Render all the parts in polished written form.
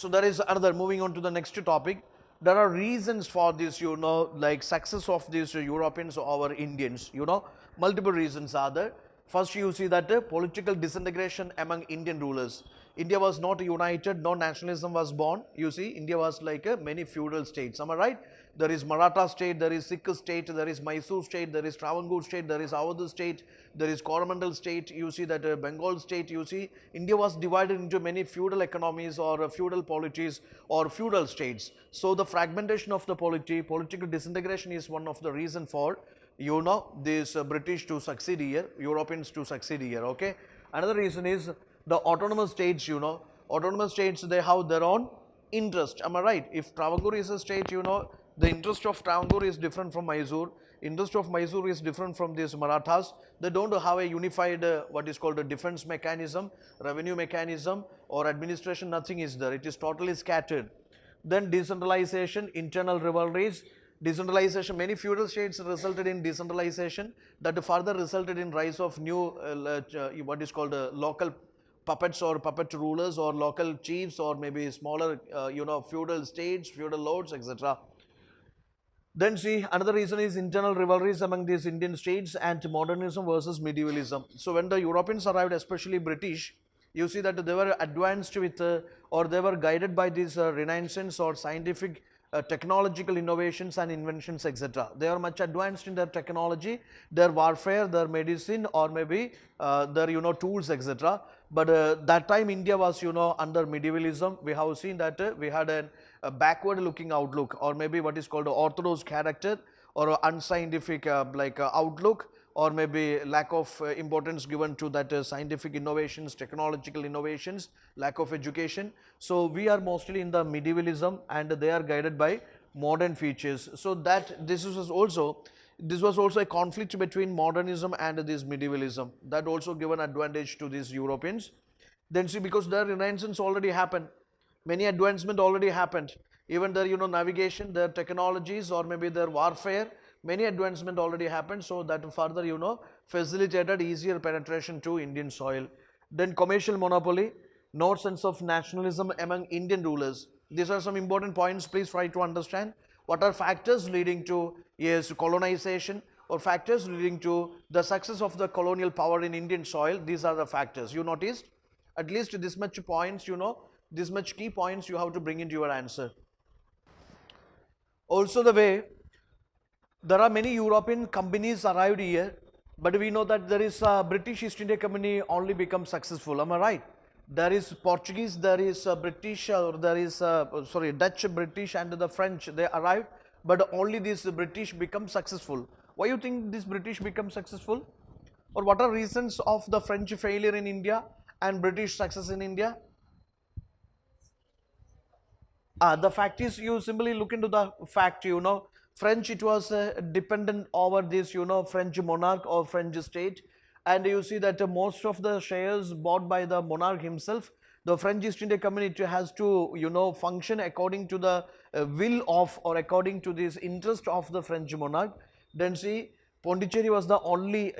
So there is another, moving on to the next topic. There are reasons for this, like success of these Europeans over Indians, multiple reasons are there. First, you see that political disintegration among Indian rulers. India was not united, no nationalism was born. You see, India was like many feudal states. Am I right? There is Maratha state, there is Sikh state, there is Mysore state, there is Travancore state, there is Awadh state, there is Coromandel state. You see that Bengal state. You see, India was divided into many feudal economies or feudal polities or feudal states. So the fragmentation of the political disintegration is one of the reason for this British to succeed here, Europeans to succeed here. Okay. Another reason is the autonomous states. Autonomous states, they have their own interest. Am I right? If Travancore is a state, the interest of Travancore is different from Mysore. Interest of Mysore is different from these Marathas. They don't have a unified what is called a defense mechanism, revenue mechanism or administration. Nothing is there. It is totally scattered. Then decentralization, internal rivalries. Decentralization, many feudal states resulted in decentralization that further resulted in rise of new what is called local puppets or puppet rulers or local chiefs or maybe smaller feudal states, feudal lords, etc. Then see, another reason is internal rivalries among these Indian states and modernism versus medievalism. So when the Europeans arrived, especially British, you see that they were advanced with or they were guided by this Renaissance or scientific technological innovations and inventions, etc. They are much advanced in their technology, their warfare, their medicine, or maybe their tools, etc. But that time India was under medievalism. We have seen that we had a backward looking outlook, or maybe what is called orthodox character or unscientific outlook, or maybe lack of importance given to that scientific innovations, technological innovations, lack of education. So we are mostly in the medievalism and they are guided by modern features. So that this was also a conflict between modernism and this medievalism. That also given advantage to these Europeans. Then see, because their Renaissance already happened, many advancement already happened. Even their navigation, their technologies, or maybe their warfare, many advancement already happened, so that further facilitated easier penetration to Indian soil. Then commercial monopoly, no sense of nationalism among Indian rulers. These are some important points. Please try to understand what are factors leading to colonization or factors leading to the success of the colonial power in Indian soil. These are the factors. You noticed at least this much points, this much key points you have to bring into your answer. Also the way there are many European companies arrived here, but we know that there is a British East India Company only become successful. Am I right? There is Portuguese, there is British, or there is Dutch, British, and the French. They arrived, but only this British become successful. Why you think this British become successful? Or what are reasons of the French failure in India and British success in India? The fact is, you simply look into the fact, French, it was dependent over this, French monarch or French state. And you see that most of the shares bought by the monarch himself. The French East India Company, it has to, function according to the will of or according to this interest of the French monarch. Then see, Pondicherry was the only,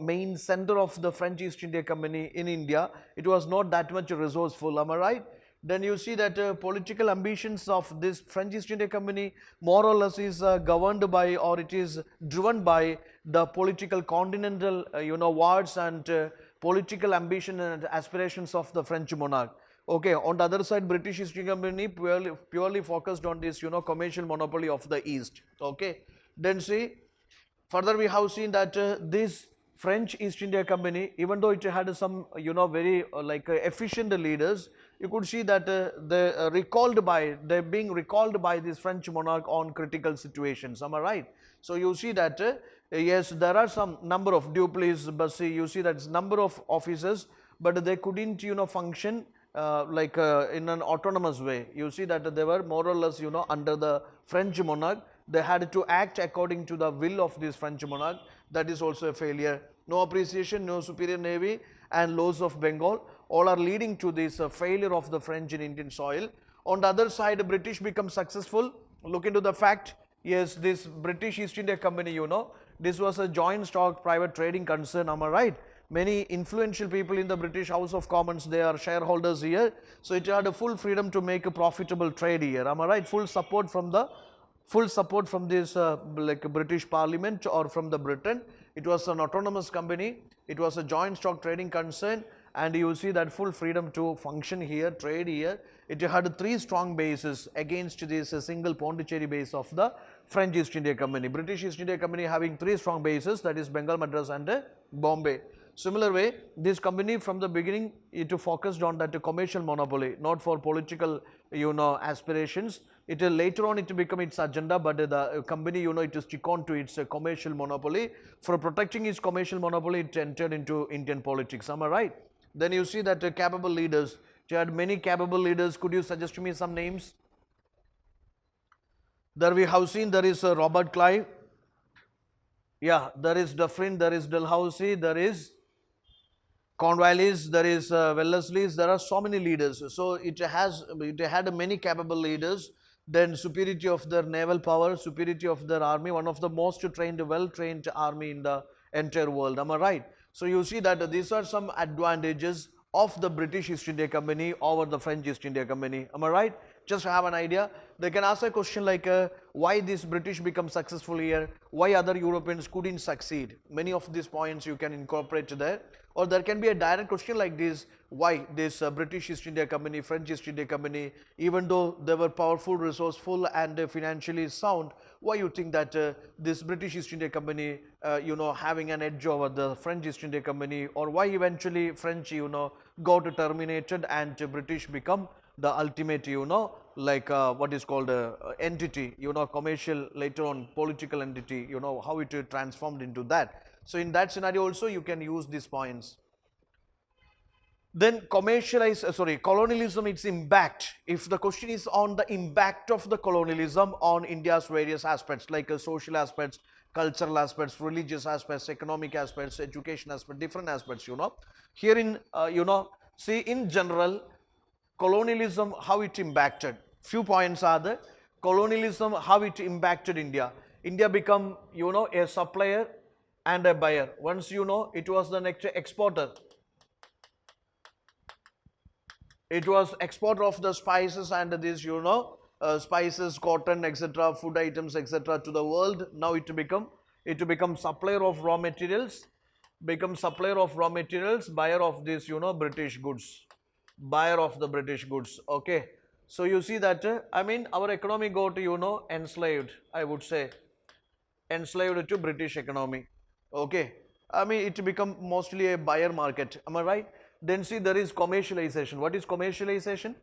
main center of the French East India Company in India. It was not that much resourceful, am I right? Then you see that political ambitions of this French East India Company more or less is governed by, or it is driven by the political continental, wars and political ambition and aspirations of the French monarch. Okay, on the other side, British East India Company purely focused on this, commercial monopoly of the East. Okay, then see, further we have seen that this French East India Company, even though it had some, very efficient leaders, you could see that they're being recalled by this French monarch on critical situations. Am I right? So you see that yes, there are some number of Duplessis, Bussy, you see that number of officers, but they couldn't function in an autonomous way. You see that they were more or less under the French monarch. They had to act according to the will of this French monarch. That is also a failure. No appreciation, no superior navy, and laws of Bengal, all are leading to this failure of the French in Indian soil. On the other side, the British become successful. Look into the fact, yes, this British East India Company, this was a joint stock private trading concern, am I right? many influential people in the British House of Commons, they are shareholders here. So it had a full freedom to make a profitable trade here. Am I right? Full support from this like British Parliament or from the Britain. It was an autonomous company. It was a joint stock trading concern, and you see that full freedom to function here, trade here. It had three strong bases against this single Pondicherry base of the French East India Company. British East India Company having three strong bases, that is Bengal, Madras and Bombay. Similar way, this company from the beginning, it focused on that commercial monopoly, not for political, aspirations. It later on it become its agenda, but the company, it stick on to its commercial monopoly. For protecting its commercial monopoly, it entered into Indian politics. Am I right? Then you see that capable leaders. You had many capable leaders. Could you suggest me some names? There we have seen there is Robert Clive. Yeah, there is Dufferin, there is Dalhousie, there is Cornwallis, there is Wellesley's. There are so many leaders. So it had many capable leaders. Then superiority of their naval power, superiority of their army, one of the most trained, well-trained army in the entire world. Am I right? So you see that these are some advantages of the British East India Company over the French East India Company. Am I right? Just to have an idea. They can ask a question like why this British become successful here, why other Europeans couldn't succeed. Many of these points you can incorporate there. Or there can be a direct question like this, why this British East India Company, French East India Company, even though they were powerful, resourceful and financially sound, why you think that this British East India Company, having an edge over the French East India Company, or why eventually French, got terminated and British become the ultimate, like what is called entity, commercial, later on political entity, how it transformed into that. So in that scenario also you can use these points. Then colonialism, its impact. If the question is on the impact of the colonialism on India's various aspects, like social aspects, cultural aspects, religious aspects, economic aspects, education aspects, different aspects, Here in, see in general, colonialism, how it impacted. Few points are there. Colonialism, how it impacted India. India become, a supplier and a buyer. Once it was the next exporter. It was exporter of the spices and this, spices, cotton, etc., food items, etc. to the world. Now it become supplier of raw materials, buyer of this, British goods. Buyer of the British goods. Okay. So you see that, our economy got, enslaved, I would say. Enslaved to British economy. Okay. It become mostly a buyer market. Am I right? Then see there is commercialization. What is commercialization?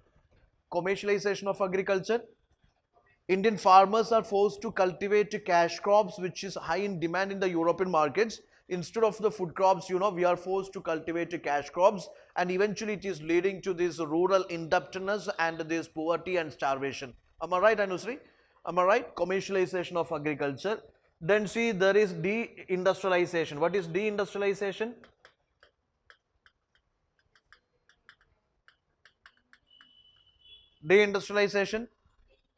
Commercialization of agriculture. Indian farmers are forced to cultivate cash crops which is high in demand in the European markets. Instead of the food crops, we are forced to cultivate cash crops, and eventually it is leading to this rural indebtedness and this poverty and starvation. Am I right, Anusri? Am I right? Commercialization of agriculture. Then see there is deindustrialization. What is deindustrialization? Deindustrialization.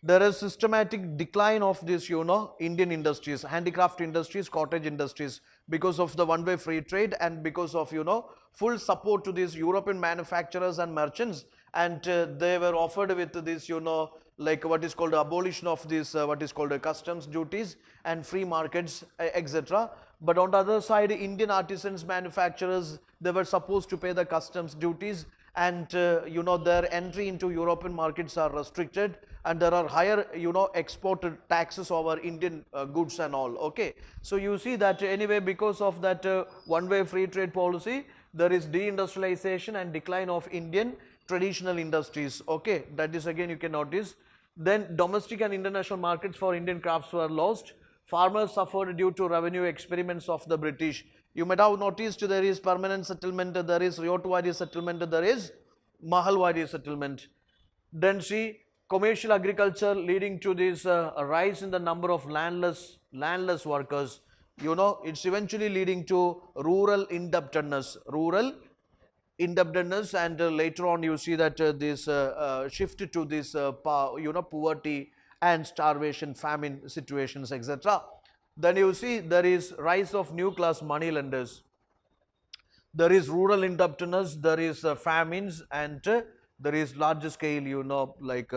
There is systematic decline of this, Indian industries, handicraft industries, cottage industries, because of the one-way free trade and because of, full support to these European manufacturers and merchants. And they were offered with this, like what is called abolition of this, what is called customs duties and free markets, etc. But on the other side, Indian artisans, manufacturers, they were supposed to pay the customs duties, and their entry into European markets are restricted, and there are higher exported taxes over Indian goods and all. Okay, so you see that anyway, because of that one-way free trade policy, there is deindustrialization and decline of Indian traditional industries. Okay, that is again you can notice. Then domestic and international markets for Indian crafts were lost. Farmers suffered due to revenue experiments of the British. You might have noticed there is permanent settlement, there is Ryotuwadi settlement, there is Mahalwadi settlement. Then see commercial agriculture leading to this rise in the number of landless workers. It's eventually leading to rural indebtedness, and later on you see that this shift to this poverty and starvation, famine situations, etc. Then you see there is rise of new class money lenders. there is rural indebtedness, there is famines, and there is large scale, like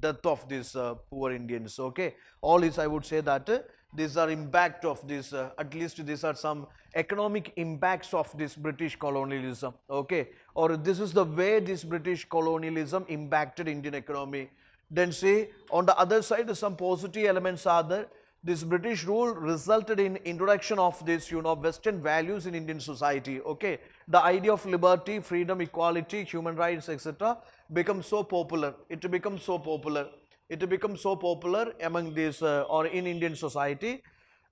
death of these poor Indians. Okay, all this I would say that these are impact of this. At least these are some economic impacts of this British colonialism. Okay, or this is the way this British colonialism impacted Indian economy. Then see on the other side, some positive elements are there. This British rule resulted in introduction of this, Western values in Indian society. Okay, the idea of liberty, freedom, equality, human rights, etc., becomes so popular. It becomes so popular. It becomes so popular among this or in Indian society,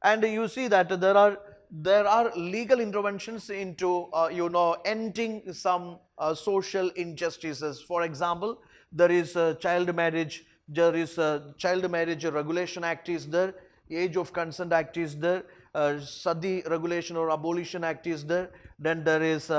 and you see that there are legal interventions into ending some social injustices. For example, there is child marriage. There is child marriage regulation act is there, age of consent act is there, sati regulation or abolition act is there. Then there is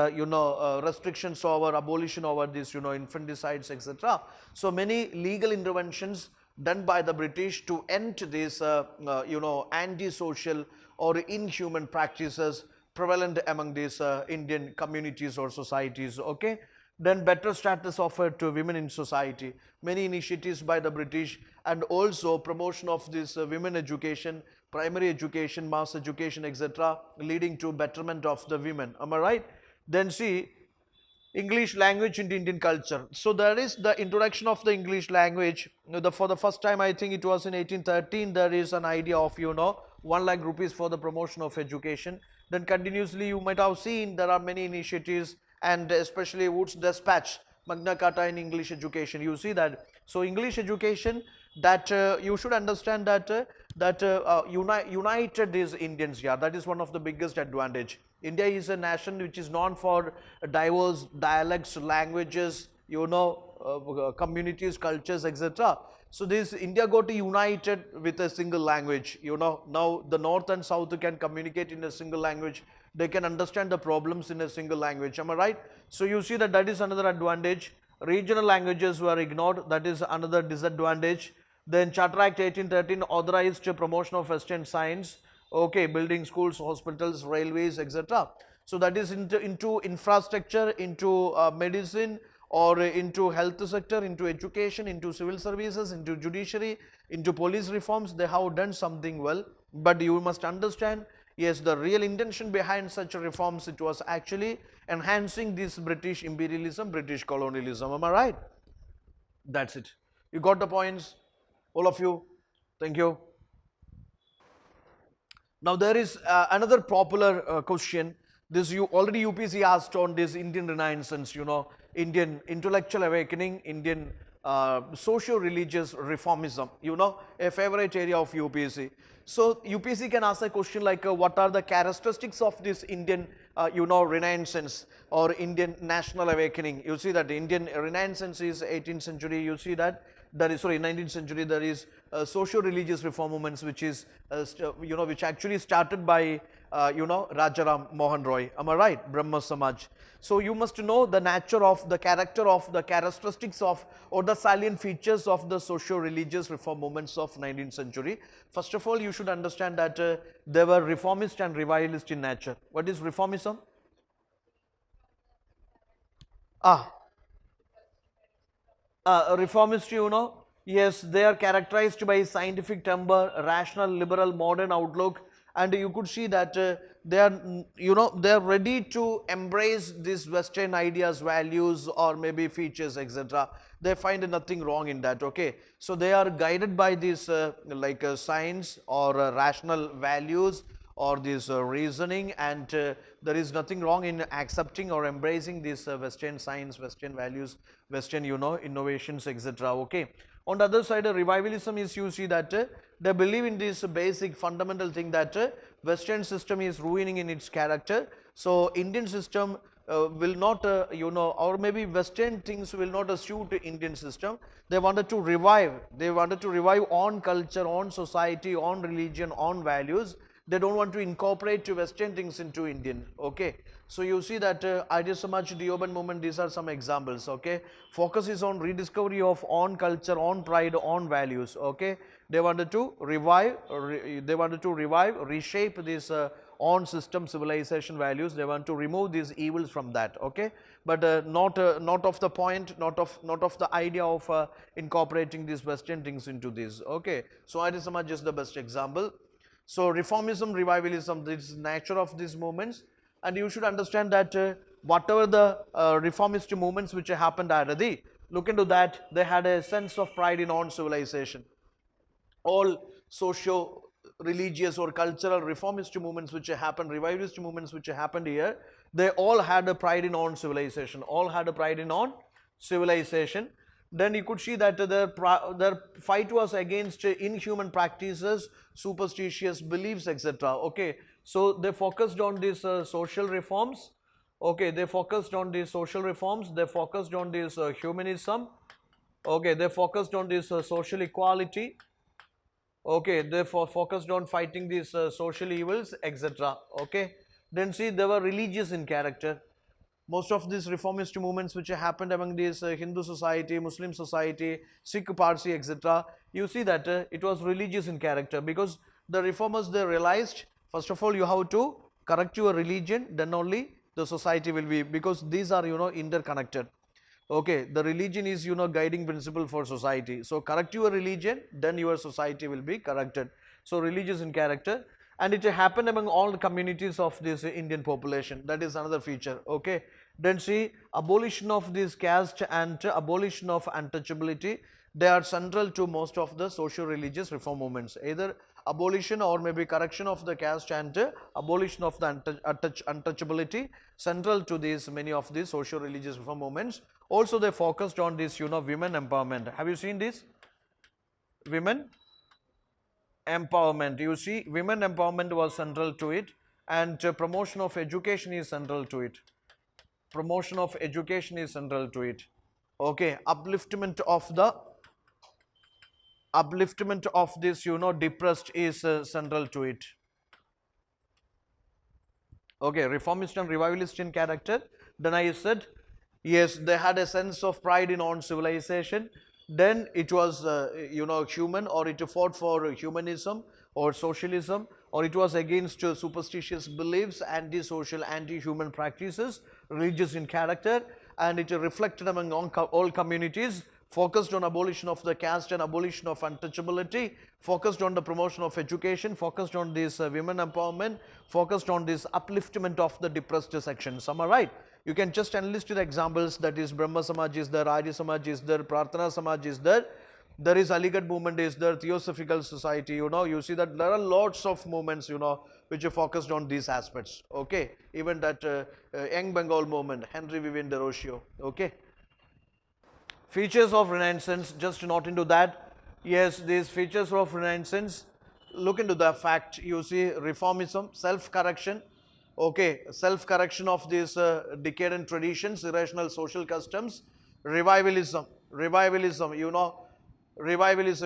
restrictions over abolition over this infanticides, etc. So many legal interventions done by the British to end this anti-social or inhuman practices prevalent among these Indian communities or societies. Okay, then better status offered to women in society, many initiatives by the British, and also promotion of this women education, primary education, mass education, etc., leading to betterment of the women. Am I right? Then see English language in Indian culture. So there is the introduction of the English language. For the first time, I think it was in 1813, there is an idea of 1 lakh rupees for the promotion of education. Then continuously you might have seen there are many initiatives, and especially Wood's Dispatch, Magna Carta in English education. You see that. So English education, that you should understand that united these Indians. Yeah, that is one of the biggest advantage. India is a nation which is known for diverse dialects, languages, communities, cultures, etc. So this India got united with a single language. Now the north and south can communicate in a single language. They can understand the problems in a single language. Am I right? So you see that is another advantage. Regional languages were ignored. That is another disadvantage. Then Charter Act 1813 authorized promotion of Western science. Okay, building schools, hospitals, railways, etc. So that is into infrastructure, into medicine, or into health sector, into education, into civil services, into judiciary, into police reforms. They have done something well, but you must understand, yes, the real intention behind such reforms, it was actually enhancing this British imperialism, British colonialism. Am I right? That's it. You got the points, all of you? Thank you. Now there is another popular question. This you already UPSC asked on this Indian Renaissance, Indian intellectual awakening, Indian socio-religious reformism, a favorite area of UPSC. So UPSC can ask a question like, what are the characteristics of this Indian, Renaissance or Indian national awakening? You see that the Indian Renaissance is 18th century. You see that. There is, sorry, 19th century, there is socio-religious reform movements, which is, which actually started by, Rajaram Mohan Roy. Am I right? Brahma Samaj. So you must know the nature of, the character of, the characteristics of, or the salient features of the socio-religious reform movements of 19th century. First of all, you should understand that they were reformist and revivalist in nature. What is reformism? Reformist, yes, they are characterized by scientific temper, rational, liberal, modern outlook, and you could see that they are, they are ready to embrace these Western ideas, values, or maybe features, etc. They find nothing wrong in that. Okay, so they are guided by this science or rational values or this reasoning, and there is nothing wrong in accepting or embracing this Western science, Western values, Western innovations, etc. Okay. On the other side, revivalism is, you see that they believe in this basic fundamental thing that Western system is ruining in its character. So Indian system will not, or maybe Western things will not suit Indian system. They wanted to revive. They wanted to revive on culture, on society, on religion, on values. They don't want to incorporate Western things into Indian. Okay. So you see that Arya Samaj, Deoband movement, these are some examples. Okay. Focus is on rediscovery of on culture, on pride, on values. Okay. They wanted to revive, reshape this on system civilization values. They want to remove these evils from that, okay, but not of the point, not of the idea of incorporating these Western things into this, okay. So Arya Samaj is the best example. So reformism, revivalism, this is nature of these movements, and you should understand that whatever the reformist movements which happened already, look into that, they had a sense of pride in on civilization. All socio-religious or cultural reformist movements which happened, revivalist movements which happened here, they all had a pride in on civilization, all had a pride in on civilization. Then you could see that their fight was against inhuman practices, superstitious beliefs, etc. Okay, so they focused on these social reforms. Okay, they focused on these social reforms. They focused on this humanism. Okay, they focused on this social equality. Okay, they focused on fighting these social evils, etc. Okay, then see, they were religious in character. Most of these reformist movements which happened among this Hindu society, Muslim society, Sikh Parsi, etc., you see that it was religious in character, because the reformers, they realized, first of all, you have to correct your religion, then only the society will be, because these are, interconnected. Okay, the religion is, guiding principle for society. So correct your religion, then your society will be corrected. So religious in character, and it happened among all the communities of this Indian population. That is another feature. Okay, then see, abolition of this caste and abolition of untouchability, they are central to most of the socio-religious reform movements. Either abolition or maybe correction of the caste and abolition of the untouchability, central to these many of these socio-religious reform movements. Also they focused on this, women empowerment. Have you seen this? Women empowerment. You see, women empowerment was central to it, and promotion of education is central to it. Promotion of education is central to it. Okay, upliftment of this, depressed is central to it. Okay, reformist and revivalist in character. Then I said, yes, they had a sense of pride in on civilization. Then it was, human, or it fought for humanism or socialism, or it was against superstitious beliefs, anti-social, anti-human practices, religious in character, and it reflected among all communities, focused on abolition of the caste and abolition of untouchability, focused on the promotion of education, focused on this women empowerment, focused on this upliftment of the depressed sections. Am I right? You can just enlist the examples, that is Brahma Samaj is there, Arya Samaj is there, Prarthana Samaj is there, there is Aligarh movement is there, Theosophical Society, you see that there are lots of movements, which are focused on these aspects, okay. Even that Young Bengal movement, Henry Vivian Derosio, okay. Features of Renaissance, just not into that. Yes, these features of Renaissance, look into the fact, you see reformism, self-correction, okay, self-correction of these decadent traditions, irrational social customs, revivalism, revivalism,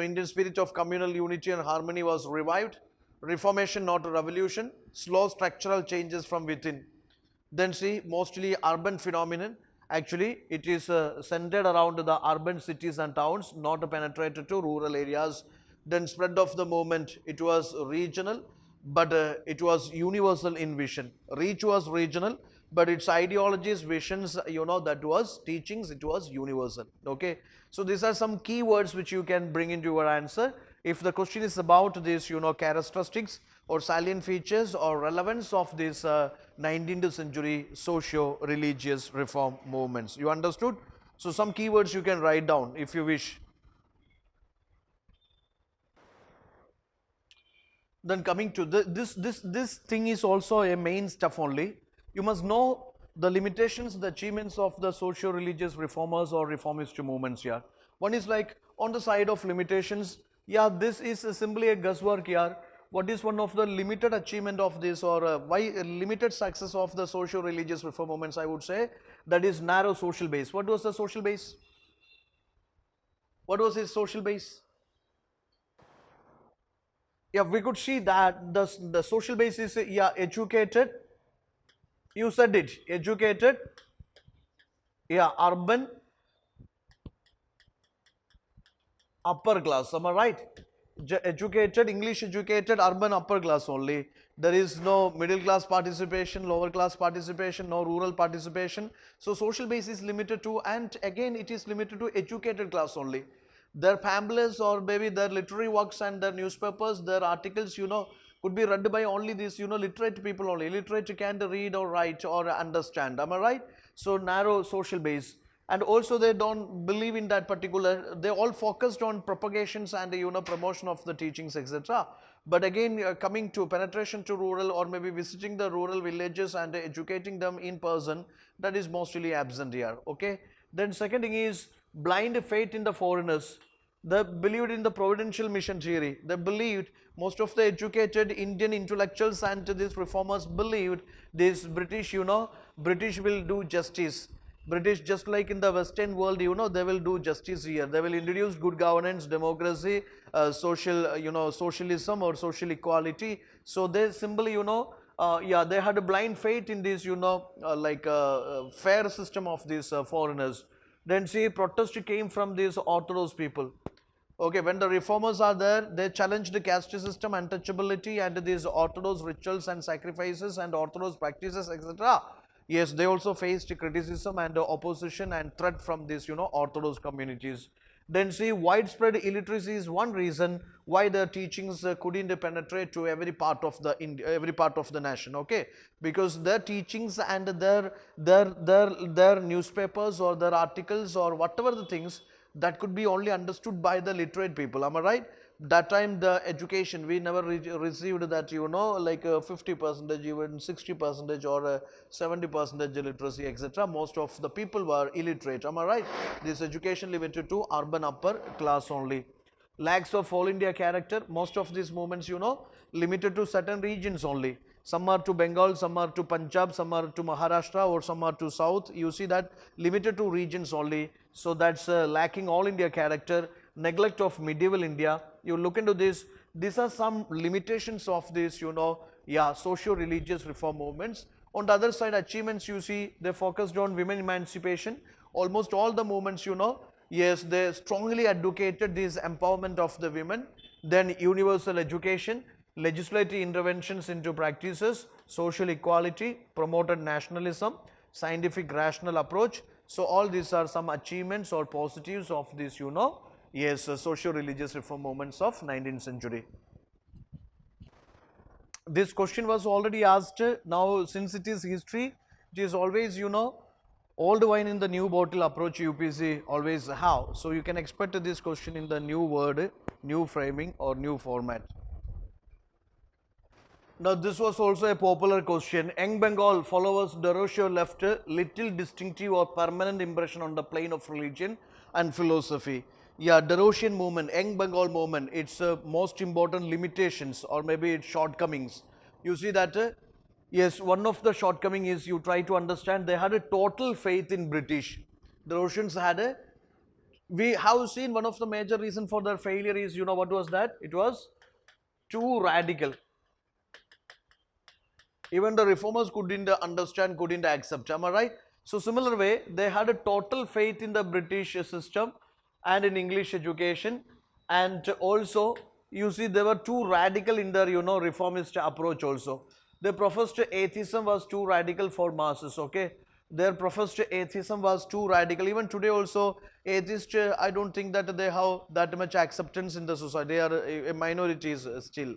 Indian spirit of communal unity and harmony was revived, reformation, not a revolution, slow structural changes from within. Then see, mostly urban phenomenon. Actually, it is centered around the urban cities and towns, not penetrated to rural areas. Then spread of the movement, it was regional, but it was universal in vision. Reach was regional, but its ideologies, visions, that was teachings, it was universal. Okay, so these are some key words which you can bring into your answer. If the question is about this, characteristics or salient features or relevance of this 19th century socio-religious reform movements, you understood? So some keywords you can write down if you wish. Then coming to this thing is also a main stuff only. You must know the limitations, the achievements of the socio-religious reformers or reformist movements here. One is like on the side of limitations, yeah, this is simply a guesswork here. What is one of the limited achievement of this, or why limited success of the socio-religious reform movements? I would say that is narrow social base. What was the social base? What was his social base? Yeah, we could see that the social base is, yeah, educated. You said it, educated. Yeah, urban, upper class. Am I right? educated, English educated, urban upper class only. There is no middle class participation, lower class participation, no rural participation. So social base is limited to, and again it is limited to educated class only. Their pamphlets or maybe their literary works and their newspapers, their articles, could be read by only these, literate people only. Illiterate can't read or write or understand. Am I right? So narrow social base. And also they don't believe in that particular, they all focused on propagations and promotion of the teachings, etc. But again, coming to penetration to rural or maybe visiting the rural villages and educating them in person, that is mostly absent here. Okay. Then second thing is blind faith in the foreigners. They believed in the providential mission theory. They believed, most of the educated Indian intellectuals and these reformers believed this British, British will do justice. British, just like in the Western world, they will do justice here. They will introduce good governance, democracy, socialism or social equality. So they simply, they had a blind faith in this, fair system of these foreigners. Then see, protest came from these Orthodox people. Okay, when the reformers are there, they challenge the caste system, untouchability, and these Orthodox rituals and sacrifices and Orthodox practices, etc. Yes, they also faced criticism and opposition and threat from these, Orthodox communities. Then see, widespread illiteracy is one reason why the teachings couldn't penetrate to every part of the nation. Okay, because their teachings and their newspapers or their articles or whatever the things, that could be only understood by the literate people. Am I right? That time the education, we never received that, like 50%, even 60% or 70% literacy, etc. Most of the people were illiterate. Am I right? This education limited to urban upper class only. Lacks of all India character. Most of these movements, limited to certain regions only. Some are to Bengal, some are to Punjab, some are to Maharashtra, or some are to South. You see that limited to regions only. So that's lacking all India character. Neglect of medieval India. You look into this. These are some limitations of this, socio-religious reform movements. On the other side, achievements, you see, they focused on women emancipation. Almost all the movements, yes, they strongly advocated this empowerment of the women. Then universal education, legislative interventions into practices, social equality, promoted nationalism, scientific rational approach. So all these are some achievements or positives of this, yes, socio-religious reform movements of 19th century. This question was already asked. Now, since it is history, it is always, old wine in the new bottle approach UPSC always have. So you can expect this question in the new word, new framing or new format. Now, this was also a popular question. Young Bengal followers Derosio left a little distinctive or permanent impression on the plane of religion and philosophy. Yeah, Derosian movement, Young Bengal movement, its most important limitations or maybe its shortcomings. You see that, yes, one of the shortcomings is you try to understand they had a total faith in British. The Russians had we have seen one of the major reasons for their failure is, what was that? It was too radical. Even the reformers couldn't understand, couldn't accept. Am I right? So similar way, they had a total faith in the British system and in English education, and also you see they were too radical in their reformist approach also. They professed atheism was too radical for masses. Okay, their professed atheism was too radical. Even today also, atheists, I don't think that they have that much acceptance in the society. They are minorities still,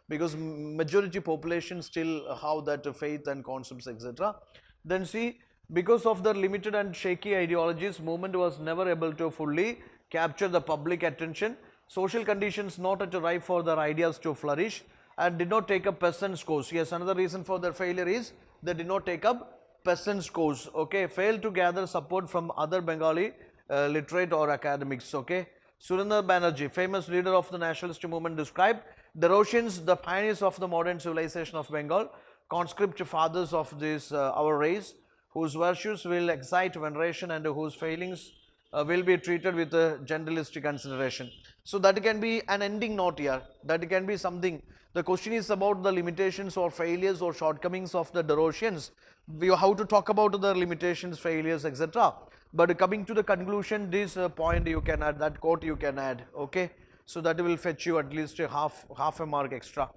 because majority population still have that faith and concepts, etc. Then see, because of their limited and shaky ideologies, movement was never able to fully capture the public attention. Social conditions not at ripe for their ideas to flourish, and did not take up peasants' cause. Yes, another reason for their failure is they did not take up peasants' cause. Okay, failed to gather support from other Bengali literate or academics. Okay, Surendra Banerjee, famous leader of the nationalist movement, described the Rosians, the pioneers of the modern civilization of Bengal, conscript fathers of this our race, whose virtues will excite veneration and whose failings will be treated with a generalistic consideration. So that can be an ending note here. That can be something. The question is about the limitations or failures or shortcomings of the Derosians. We have to talk about the limitations, failures, etc. But coming to the conclusion, this point you can add, that quote you can add. Okay. So that will fetch you at least a half a mark extra.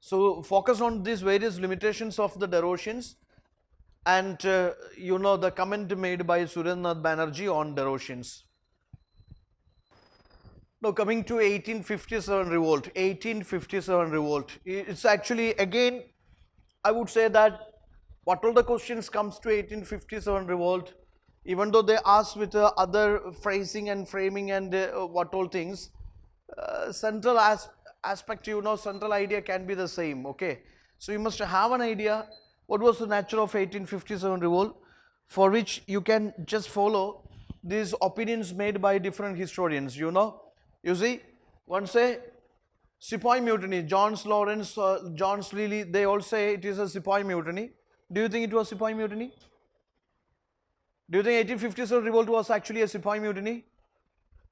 So focus on these various limitations of the Daroshians and the comment made by Surendranath Banerjee on Daroshians. Now coming to 1857 revolt, 1857 revolt, it's actually again, I would say that what all the questions comes to 1857 revolt, even though they ask with other phrasing and framing and what all things, central aspect, central idea can be the same, okay. So you must have an idea what was the nature of 1857 revolt, for which you can just follow these opinions made by different historians, You see, one say Sepoy mutiny, John Lawrence, John Lilly, they all say it is a Sepoy mutiny. Do you think it was Sepoy mutiny? Do you think 1857 revolt was actually a Sepoy mutiny?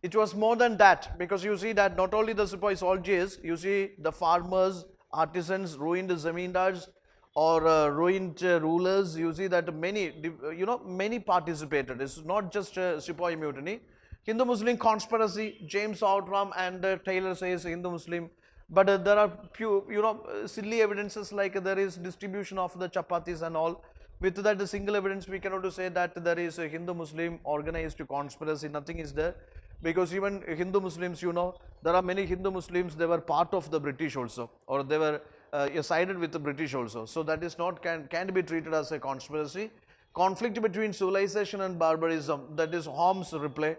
It was more than that, because you see that not only the Sepoy soldiers, you see the farmers, artisans, ruined zamindars or ruined rulers, you see that many participated. It's not just a Sepoy mutiny. Hindu-Muslim conspiracy, James Outram and Taylor says Hindu-Muslim, but there are few, silly evidences like there is distribution of the chapatis and all. With that, the single evidence we cannot say that there is a Hindu-Muslim organized conspiracy, nothing is there. Because even Hindu-Muslims, there are many Hindu-Muslims, they were part of the British also, or they were sided with the British also. So that is not, can be treated as a conspiracy. Conflict between civilization and barbarism, that is Holmes' reply.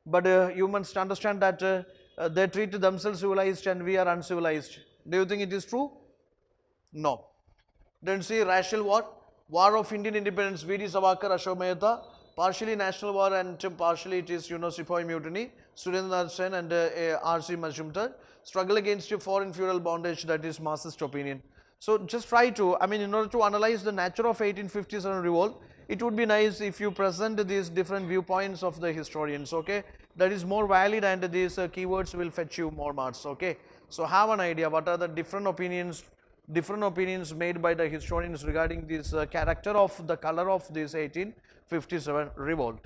But you must understand that they treat themselves civilized and we are uncivilized. Do you think it is true? No. Then see racial war, War of Indian Independence, V.D. Savarkar, Ashok Mehta, partially national war and partially it is, Sepoy mutiny, Surendranath Sen and R.C. Majumdar, struggle against foreign feudal bondage, that is Marxist opinion. So just try to, in order to analyze the nature of 1857 revolt, it would be nice if you present these different viewpoints of the historians, okay. That is more valid and these keywords will fetch you more marks, okay. So have an idea what are the different opinions made by the historians regarding this character of the color of this 1857 revolt.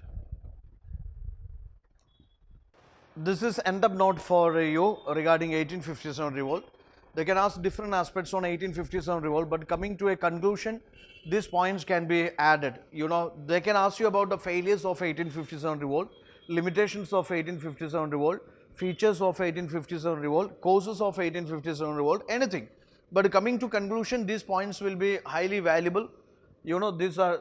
This is end up note for you regarding 1857 revolt. They can ask different aspects on 1857 revolt, but coming to a conclusion, these points can be added. They can ask you about the failures of 1857 revolt, limitations of 1857 revolt, features of 1857 revolt, causes of 1857 revolt, anything. But coming to conclusion, these points will be highly valuable. These are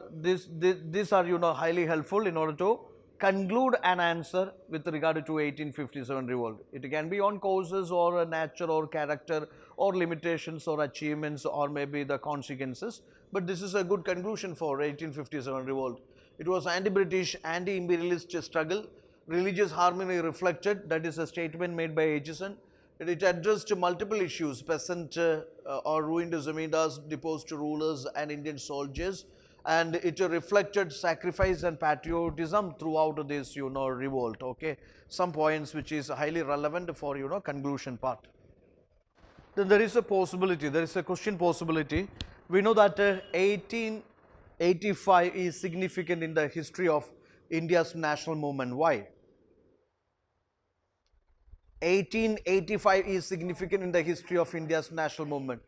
highly helpful in order to conclude an answer with regard to 1857 revolt. It can be on causes or nature or character or limitations or achievements or maybe the consequences. But this is a good conclusion for 1857 revolt. It was anti-British, anti-imperialist struggle, religious harmony reflected, that is a statement made by Acheson. It addressed multiple issues, peasant or ruined zamindars, deposed rulers and Indian soldiers, and it reflected sacrifice and patriotism throughout this, revolt, okay. Some points which is highly relevant for, conclusion part. Then there is a possibility, there is a question possibility. We know that 1885 is significant in the history of India's national movement. Why? 1885 is significant in the history of India's national movement.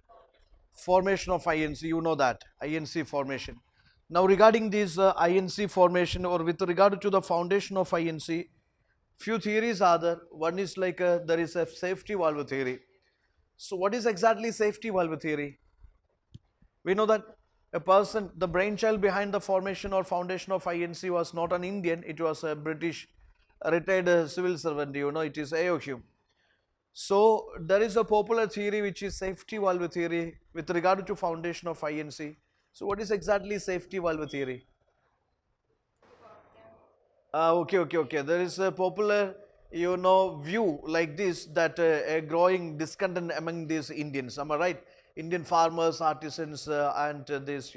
Formation of INC, you know that, INC formation. Now regarding this INC formation or with regard to the foundation of INC, few theories are there. One is like there is a safety valve theory. So what is exactly safety valve theory? We know that a person, the brainchild behind the formation or foundation of INC was not an Indian, it was a British retired civil servant, it is A.O. Hume. So there is a popular theory which is safety valve theory with regard to foundation of INC. So what is exactly safety valve theory? Okay. There is a popular, view like this that a growing discontent among these Indians. Am I right? Indian farmers, artisans, and this,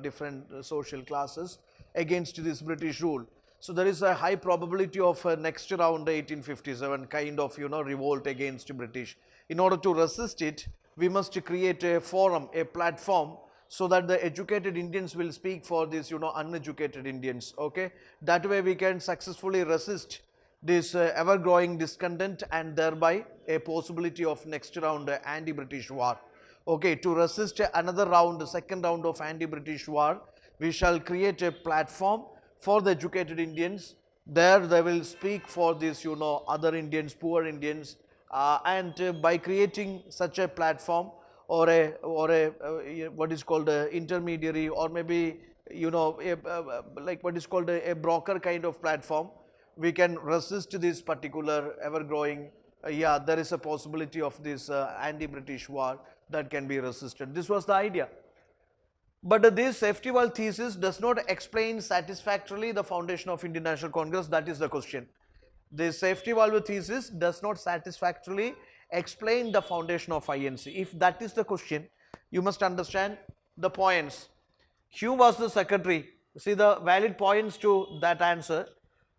different social classes against this British rule. So there is a high probability of next round 1857 kind of, revolt against British. In order to resist it, we must create a forum, a platform, so that the educated Indians will speak for this, uneducated Indians, okay. That way we can successfully resist this ever-growing discontent and thereby a possibility of next round anti-British war. Okay, to resist another round, second round of anti-British war, we shall create a platform for the educated Indians. There they will speak for this, other Indians, poor Indians, and by creating such a platform or a what is called a intermediary, or maybe like what is called a broker kind of platform, we can resist this particular ever-growing, there is a possibility of this anti-British war that can be resisted. This was the idea. But this safety valve thesis does not explain satisfactorily the foundation of Indian National Congress. That is the question. The safety valve thesis does not satisfactorily explain the foundation of INC. If that is the question, you must understand the points. Hume was the secretary. See the valid points to that answer.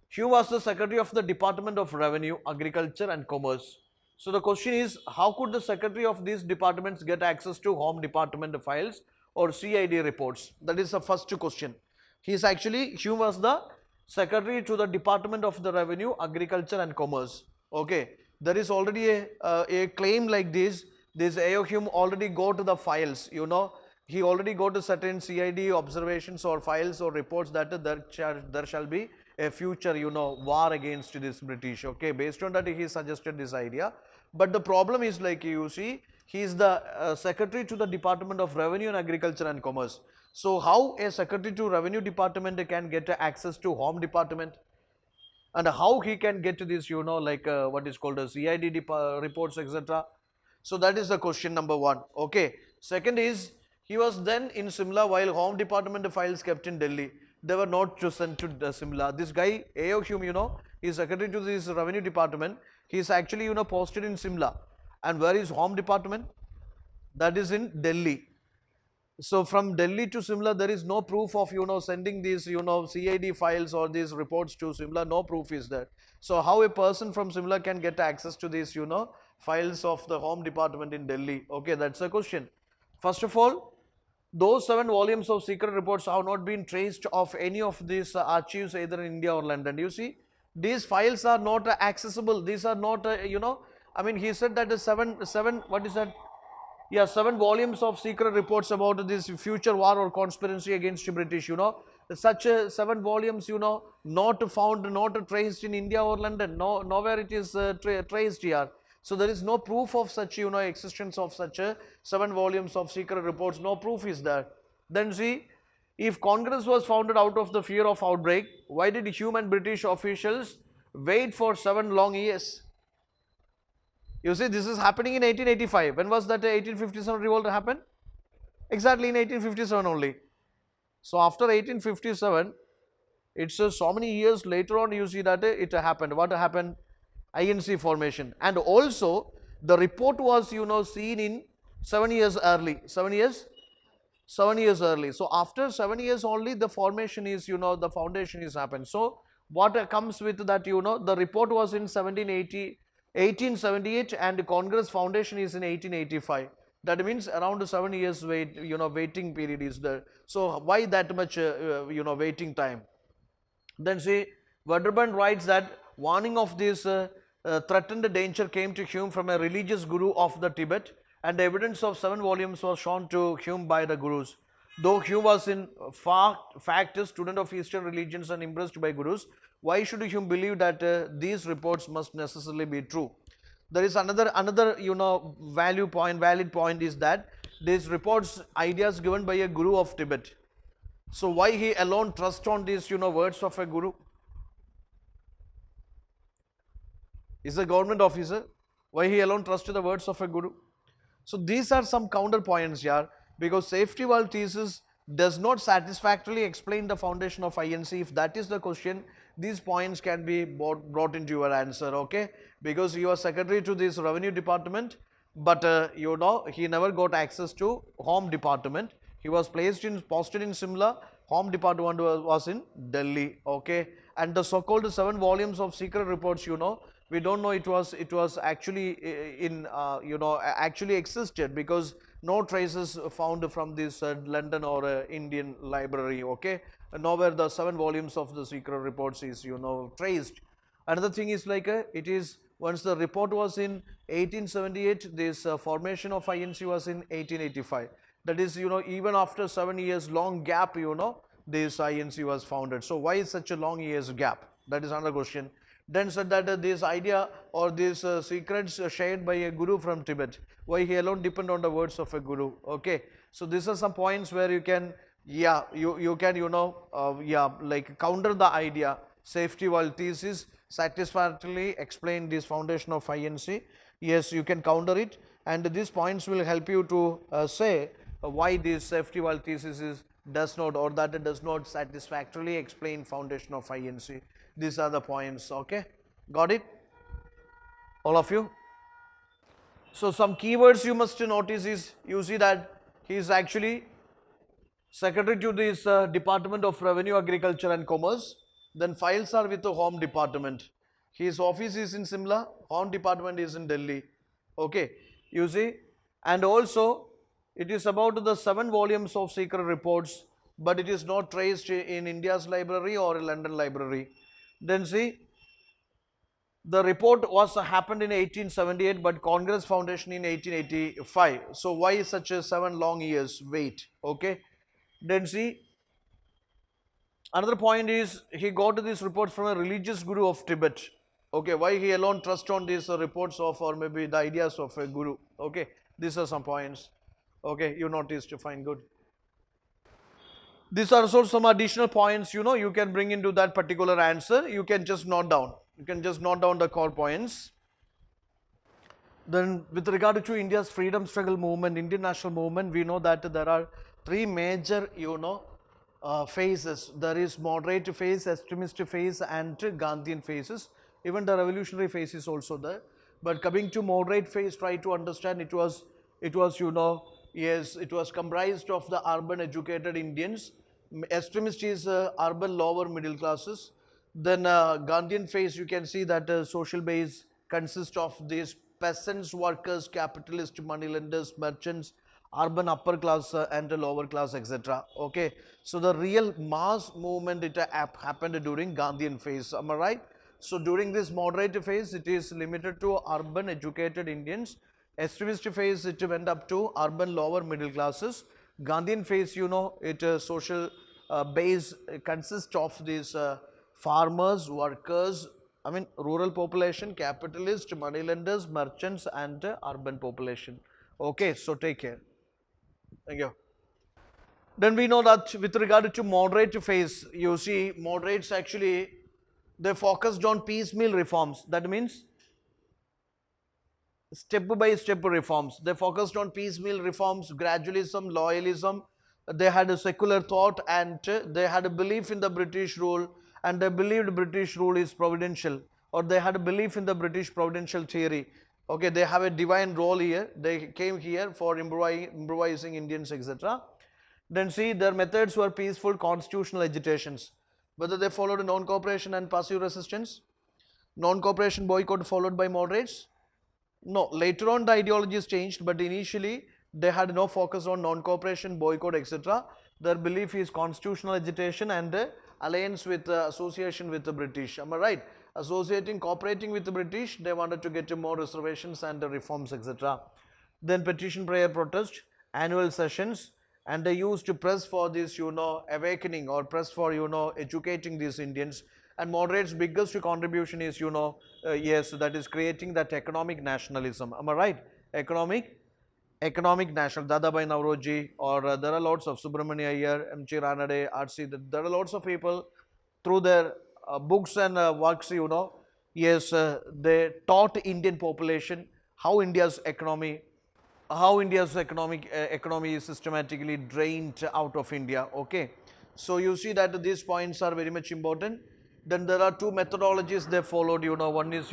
Hume was the secretary of the Department of Revenue, Agriculture and Commerce. So the question is, how could the secretary of these departments get access to Home Department files or CID reports? That is the first question. Hume was the secretary to the Department of the Revenue, Agriculture and Commerce. Okay, there is already a claim like this. This A.O. Hume already go to the files, he already go to certain CID observations or files or reports that there shall be a future, war against this British. Okay, based on that he suggested this idea. But the problem is, like you see, he is the secretary to the Department of Revenue and Agriculture and Commerce. So how a secretary to Revenue Department can get access to Home Department, and how he can get to this, what is called a CID reports, etc. So that is the question number one. Okay. Second is, he was then in Simla while Home Department files kept in Delhi. They were not sent to Simla. This guy A.O. Hume, he is secretary to this Revenue Department. He is actually, posted in Simla. And where is Home Department? That is in Delhi. So from Delhi to Simla, there is no proof of, sending these, CID files or these reports to Simla. No proof is there. So how a person from Simla can get access to these, files of the Home Department in Delhi? Okay, that's the question. First of all, those 7 volumes of secret reports have not been traced of any of these archives either in India or London. You see, these files are not accessible. These are not, he said that the 7 volumes of secret reports about this future war or conspiracy against British, such 7 volumes, not found, not traced in India or London, nowhere it is traced here. So there is no proof of such, existence of such 7 volumes of secret reports. No proof is there. Then see, if Congress was founded out of the fear of outbreak, why did Hume and British officials wait for 7 long years? You see, this is happening in 1885. When was that 1857 revolt happened? Exactly in 1857 only. So after 1857, it's so many years later on you see that it happened. What happened? INC formation. And also the report was, seen in 7 years early. 7 years? 7 years early. So after 7 years only the formation is, the foundation is happened. So what comes with that, the report was in 1878 and Congress foundation is in 1885. That means around 7 years waiting period is there. So why that much, waiting time? Then see, Wedderburn writes that warning of this threatened danger came to Hume from a religious guru of the Tibet, and the evidence of 7 volumes was shown to Hume by the gurus. Though Hume was in fact a student of Eastern religions and impressed by gurus, why should Hume believe that these reports must necessarily be true? There is another valid point is that these reports, ideas given by a guru of Tibet. So why he alone trust on these words of a guru? Is a government officer. Why he alone trusted the words of a guru? So these are some counterpoints here, because safety valve thesis does not satisfactorily explain the foundation of INC. If that is the question, these points can be brought into your answer, okay? Because you are secretary to this Revenue Department, but he never got access to Home Department. He was posted in Simla. Home Department was in Delhi, okay? And the so-called 7 volumes of secret reports, we don't know it was actually actually existed, because no traces found from this London or Indian library, okay? Nowhere the 7 volumes of the secret reports is traced. Another thing is like it is once the report was in 1878, this formation of INC was in 1885. That is, even after 7 years long gap, this INC was founded. So why is such a long years gap? That is another question. Then said that this idea or these secrets shared by a guru from Tibet, why he alone depend on the words of a guru. Okay, so these are some points where you can, you can, like counter the idea. Safety while thesis satisfactorily explain this foundation of INC. Yes, you can counter it, and these points will help you to say why this safety while thesis does not, or that it does not satisfactorily explain foundation of INC. These are the points. Okay, got it, all of you? So some keywords you must notice is, you see that he is actually secretary to this Department of Revenue, Agriculture and Commerce. Then files are with the Home Department. His office is in Simla, Home Department is in Delhi. Okay, you see, and also it is about the 7 volumes of secret reports, but it is not traced in India's library or London library. Then see, the report was happened in 1878, but Congress Foundation in 1885. So why such a 7 long years wait? Okay, then see, another point is he got this report from a religious guru of Tibet. Okay, why he alone trust on these reports of, or maybe the ideas of a guru? Okay, these are some points. Okay, you noticed, fine, good. These are also some additional points, you can bring into that particular answer. You can just note down. You can just note down the core points. Then with regard to India's freedom struggle movement, Indian national movement, we know that there are 3 major, phases. There is moderate phase, extremist phase and Gandhian phases. Even the revolutionary phase is also there. But coming to moderate phase, try to understand it was, yes, it was comprised of the urban educated Indians. Extremist is urban lower middle classes. Then Gandhian phase, you can see that social base consists of these peasants, workers, capitalists, moneylenders, merchants, urban upper class and lower class, etc. Okay, so the real mass movement it happened during Gandhian phase. Am I right? So during this moderate phase, it is limited to urban educated Indians. Extremist phase, it went up to urban lower middle classes. Gandhian phase, it social base consists of these farmers, workers, rural population, capitalists, moneylenders, merchants and urban population. Okay, so take care. Thank you. Then we know that with regard to moderate phase, you see moderates actually, they focused on piecemeal reforms. That means step by step reforms. They focused on piecemeal reforms, gradualism, loyalism. They had a secular thought and they had a belief in the British rule, and they believed British rule is providential, or they had a belief in the British providential theory. Okay, they have a divine role here. They came here for improvising Indians, etc. Then see, their methods were peaceful constitutional agitations. Whether they followed non-cooperation and passive resistance, non-cooperation boycott followed by moderates. No, later on the ideologies changed, but initially they had no focus on non-cooperation, boycott, etc. Their belief is constitutional agitation and alliance with association with the British. Am I right? Associating, cooperating with the British, they wanted to get more reservations and reforms, etc. Then petition, prayer, protest, annual sessions, and they used to press for this, awakening, or press for, educating these Indians. And moderates' biggest contribution is, yes, that is creating that economic nationalism. Am I right? Economic national, Dadabhai Nauroji, or there are lots of Subramania Iyer, M.G. Ranade, R.C. There are lots of people through their books and works, yes, they taught Indian population how India's economy is systematically drained out of India. Okay, so you see that these points are very much important. Then there are 2 methodologies they followed. One is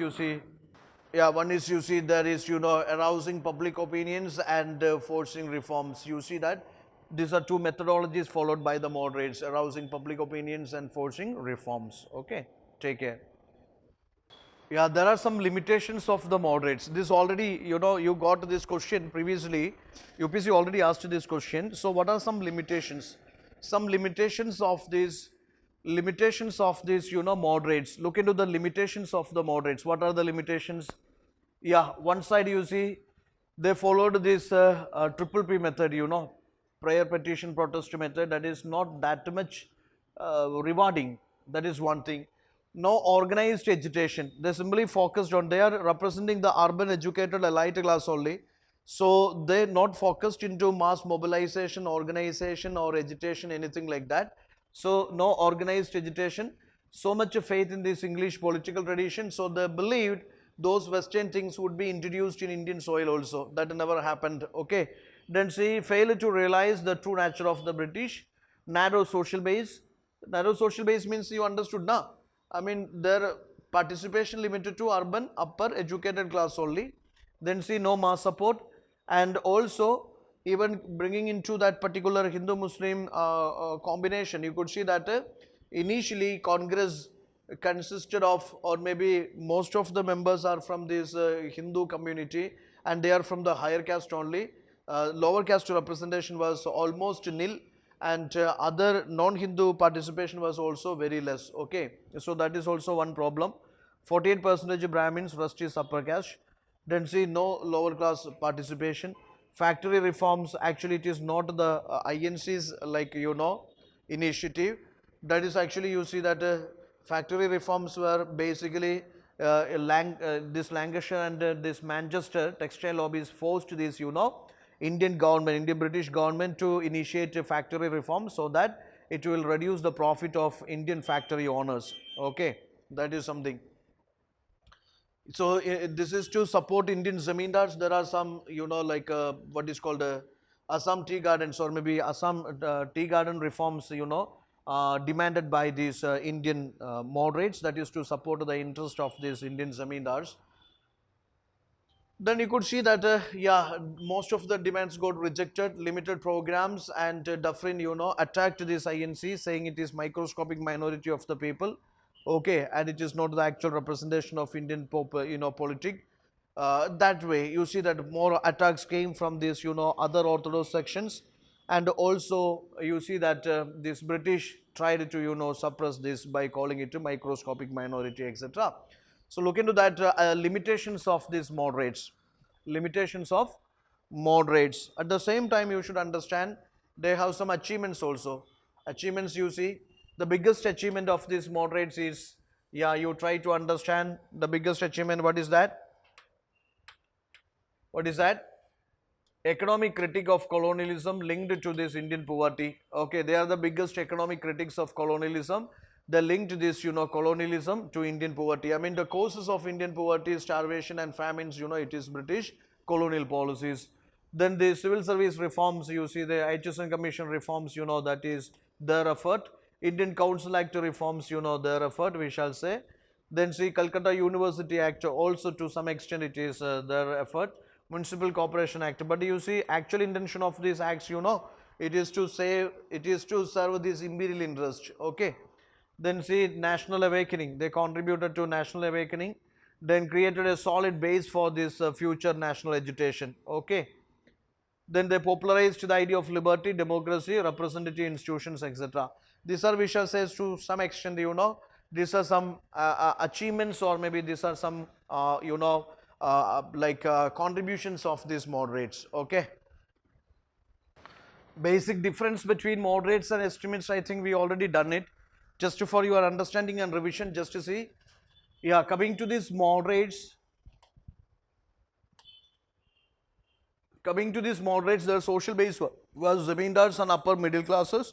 there is arousing public opinions and forcing reforms. You see that these are 2 methodologies followed by the moderates: arousing public opinions and forcing reforms. Okay, take care. Yeah, there are some limitations of the moderates. This already, you got this question previously. UPSC already asked this question. So what are some limitations? Some limitations of this, limitations of these, moderates. Look into the limitations of the moderates. What are the limitations? Yeah, one side you see, they followed this triple P method, prayer, petition, protest method. That is not that much rewarding. That is one thing. No organized agitation. They simply focused on, they are representing the urban educated elite class only. So they not focused into mass mobilization, organization or agitation, anything like that. So no organized agitation. So much faith in this English political tradition. So they believed those Western things would be introduced in Indian soil also. That never happened. Okay. Then see, failed to realize the true nature of the British. Narrow social base. Narrow social base means you understood now. I mean, their participation limited to urban, upper, educated class only. Then see, no mass support, and also even bringing into that particular Hindu-Muslim combination, you could see that initially Congress consisted of, or maybe most of the members are from this Hindu community, and they are from the higher caste only. Lower caste representation was almost nil, and other non-Hindu participation was also very less. Okay, so that is also one problem. 48% Brahmins, rest is upper caste. Then see, no lower class participation. Factory reforms, actually it is not the INC's initiative. That is actually, you see that factory reforms were basically this Lancashire and this Manchester textile lobbies forced this, Indian government, Indian British government to initiate a factory reform so that it will reduce the profit of Indian factory owners. Okay, that is something. So this is to support Indian zamindars. There are some, what is called Assam tea gardens, or maybe Assam tea garden reforms, demanded by these Indian moderates. That is to support the interest of these Indian zamindars. Then you could see that, most of the demands got rejected, limited programs, and Dufferin, attacked this INC, saying it is microscopic minority of the people, okay, and it is not the actual representation of Indian politic. That way, you see that more attacks came from this, other orthodox sections, and also you see that this British tried to, suppress this by calling it a microscopic minority, etc. So look into that limitations of these moderates. Limitations of moderates. At the same time, you should understand they have some achievements also. Achievements, you see, the biggest achievement of these moderates is, you try to understand the biggest achievement. What is that? What is that? Economic critique of colonialism linked to this Indian poverty. Okay, they are the biggest economic critics of colonialism. They linked this, colonialism to Indian poverty. I mean, the causes of Indian poverty, starvation and famines, it is British colonial policies. Then the civil service reforms, you see the HSN Commission reforms, that is their effort. Indian Council Act reforms, their effort, we shall say. Then see Calcutta University Act, also to some extent it is their effort. Municipal Corporation Act. But you see, actual intention of these acts, it is to serve this imperial interest. Okay. Then see National Awakening, they contributed to National Awakening, then created a solid base for this future national agitation. Okay. Then they popularized the idea of liberty, democracy, representative institutions, etc. These are, we shall say, to some extent, these are some achievements, or maybe these are some, contributions of these moderates. Okay. Basic difference between moderates and extremists, I think we already done it. Just for your understanding and revision, just to see. Coming to these moderates, their social base was zamindars and upper middle classes.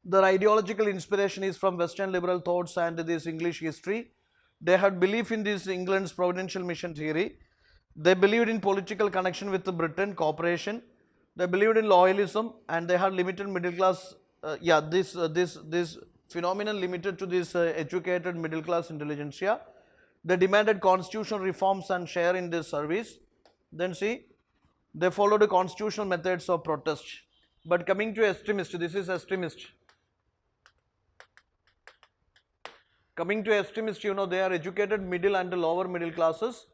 Their ideological inspiration is from Western liberal thoughts and this English history. They had belief in this England's providential mission theory. They believed in political connection with Britain, cooperation. They believed in loyalism, and they had limited middle class. This phenomenon limited to this educated middle class intelligentsia. They demanded constitutional reforms and share in this service. Then see, they followed the constitutional methods of protest. But coming to extremist, this is extremist. Coming to extremist, they are educated middle and lower middle classes,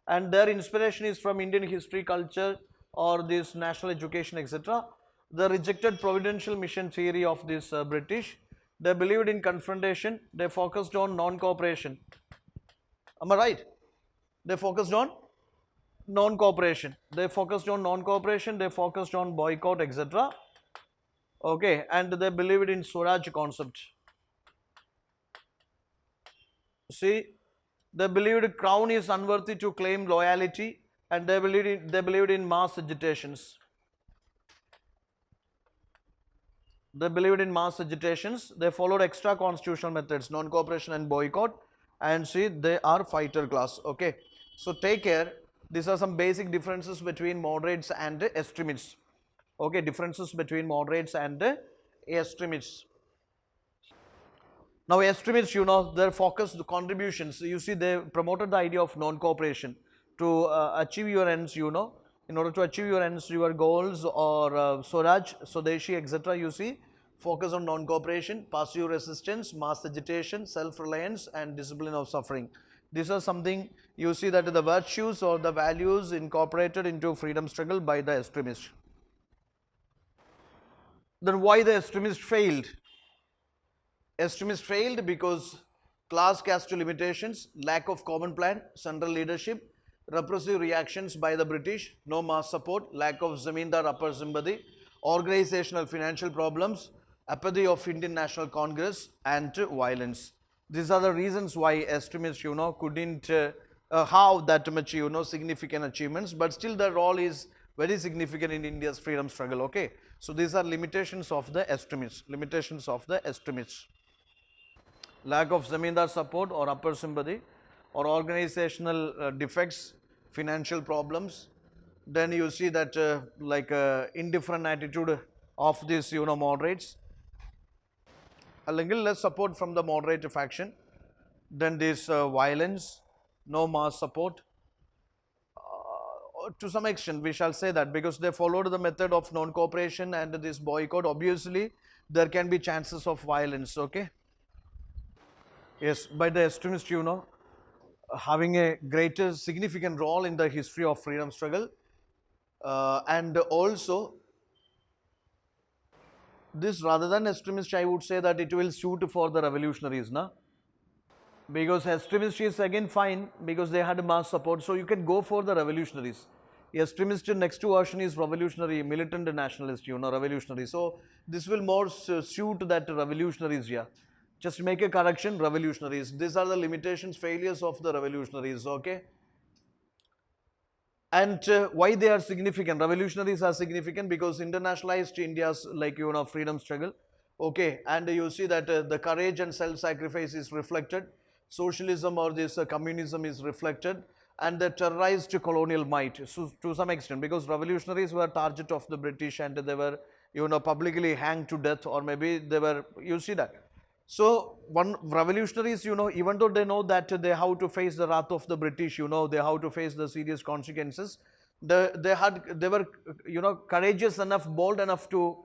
and their inspiration is from Indian history, culture, or this national education, etc. They rejected providential mission theory of this British. They believed in confrontation. They focused on non-cooperation. Am I right? They focused on non-cooperation. They focused on non-cooperation. They focused on boycott, etc. Okay, and they believed in Swaraj concept. See, they believed crown is unworthy to claim loyalty, and they believed in mass agitations. They believed in mass agitations. They followed extra constitutional methods, non-cooperation and boycott. And see, they are fighter class. Okay, so take care. These are some basic differences between moderates and extremists. Okay, differences between moderates and extremists. Now, extremists, their focused contributions, you see, they promoted the idea of non-cooperation to achieve your ends, in order to achieve your ends, your goals, or Swaraj, Swadeshi, etc., you see, focus on non-cooperation, passive resistance, mass agitation, self-reliance, and discipline of suffering. These are something you see that the virtues or the values incorporated into freedom struggle by the extremists. Then why the extremists failed? Extremists failed because class caste limitations, lack of common plan, central leadership, repressive reactions by the British, no mass support, lack of zamindar upper sympathy, organizational financial problems, apathy of Indian National Congress, and violence. These are the reasons why extremists, couldn't have that much, significant achievements, but still the role is very significant in India's freedom struggle. Okay, so these are limitations of the extremists. Limitations of the extremists. Lack of zamindar support or upper sympathy, or organizational defects, financial problems. Then you see that indifferent attitude of these moderates. A little less support from the moderate faction. Then this violence, no mass support. To some extent we shall say that because they followed the method of non-cooperation and this boycott, obviously there can be chances of violence. Okay. Yes, by the extremists, having a greater significant role in the history of freedom struggle, and also this, rather than extremist, I would say that it will suit for the revolutionaries, because extremist is again fine because they had mass support, so you can go for the revolutionaries. Extremist next to version is revolutionary, militant nationalist, revolutionary. So this will more suit that revolutionaries here. Just make a correction, revolutionaries. These are the limitations, failures of the revolutionaries. Okay. And why they are significant? Revolutionaries are significant because internationalized India's freedom struggle. Okay, and you see that the courage and self-sacrifice is reflected. Socialism or this communism is reflected, and the terrorized colonial might, so to some extent, because revolutionaries were target of the British and they were publicly hanged to death, or maybe they were, you see that. So one revolutionaries, even though they know that they have to face the wrath of the British, they have to face the serious consequences, they were courageous enough, bold enough to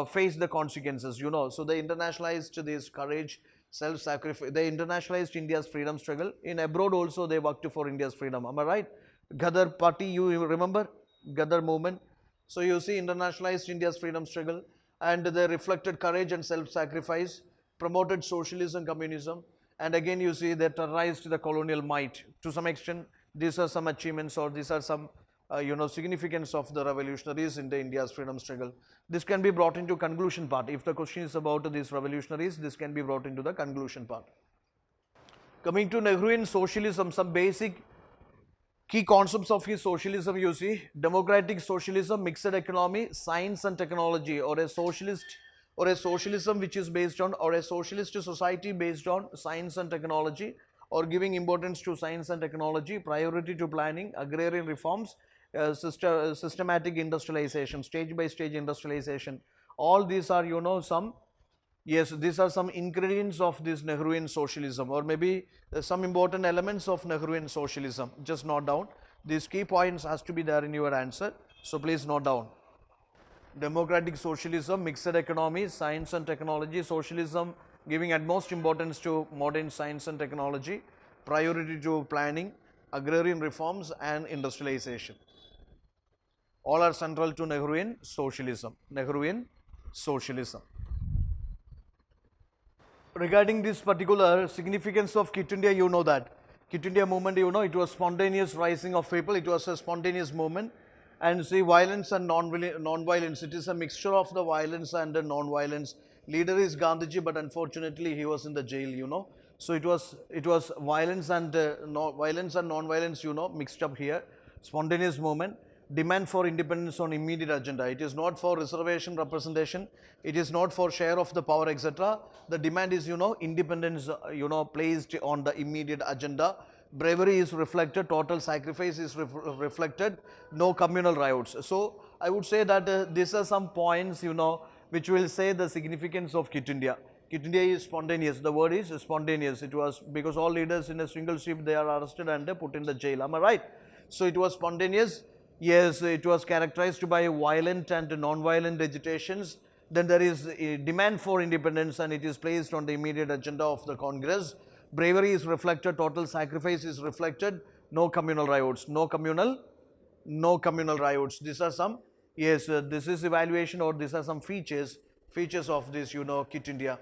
face the consequences, so they internationalized this courage, self-sacrifice. They internationalized India's freedom struggle. In abroad also they worked for India's freedom. Am I right? Ghadar party, you remember Ghadar movement? So you see, internationalized India's freedom struggle, and they reflected courage and self-sacrifice, promoted socialism, communism, and again you see they terrorized the colonial might. To some extent, these are some achievements, or these are some significance of the revolutionaries in the India's freedom struggle. This can be brought into conclusion part. If the question is about these revolutionaries, this can be brought into the conclusion part. Coming to Nehruvian socialism, some basic key concepts of his socialism, you see: democratic socialism, mixed economy, science and technology, or a socialist, or a socialism which is based on, or a socialist society based on science and technology, or giving importance to science and technology, priority to planning, agrarian reforms, systematic industrialization, stage by stage industrialization. All these are some, yes, these are some ingredients of this Nehruvian socialism, or maybe some important elements of Nehruvian socialism. Just note down these key points, has to be there in your answer, so please note down. Democratic socialism, mixed economy, science and technology, socialism giving utmost importance to modern science and technology, priority to planning, agrarian reforms and industrialization. All are central to Nehruvian socialism. Nehruvian socialism. regarding this particular significance of Quit India, you know that. Quit India movement, you know, it was spontaneous rising of people, it was a spontaneous movement. And see, violence and non-violence, it is a mixture of the violence and the non-violence. Leader is Gandhiji, but unfortunately he was in the jail, you know. So it was violence and violence and non-violence, you know, mixed up here. Spontaneous movement. Demand for independence on immediate agenda. It is not for reservation representation. It is not for share of the power, etc. The demand is, you know, independence, you know, placed on the immediate agenda. Bravery is reflected. Total sacrifice is reflected. No communal riots. So I would say that these are some points, you know, which will say the significance of Quit India. Quit India is spontaneous. The word is spontaneous. It was because all leaders in a single ship, they are arrested and put in the jail. Am I right? So it was spontaneous. Yes, it was characterized by violent and non-violent agitations. Then there is a demand for independence and it is placed on the immediate agenda of the Congress. Bravery is reflected, total sacrifice is reflected, no communal riots, no communal riots. These are some, yes, this is evaluation or these are some features of this, you know, Quit India.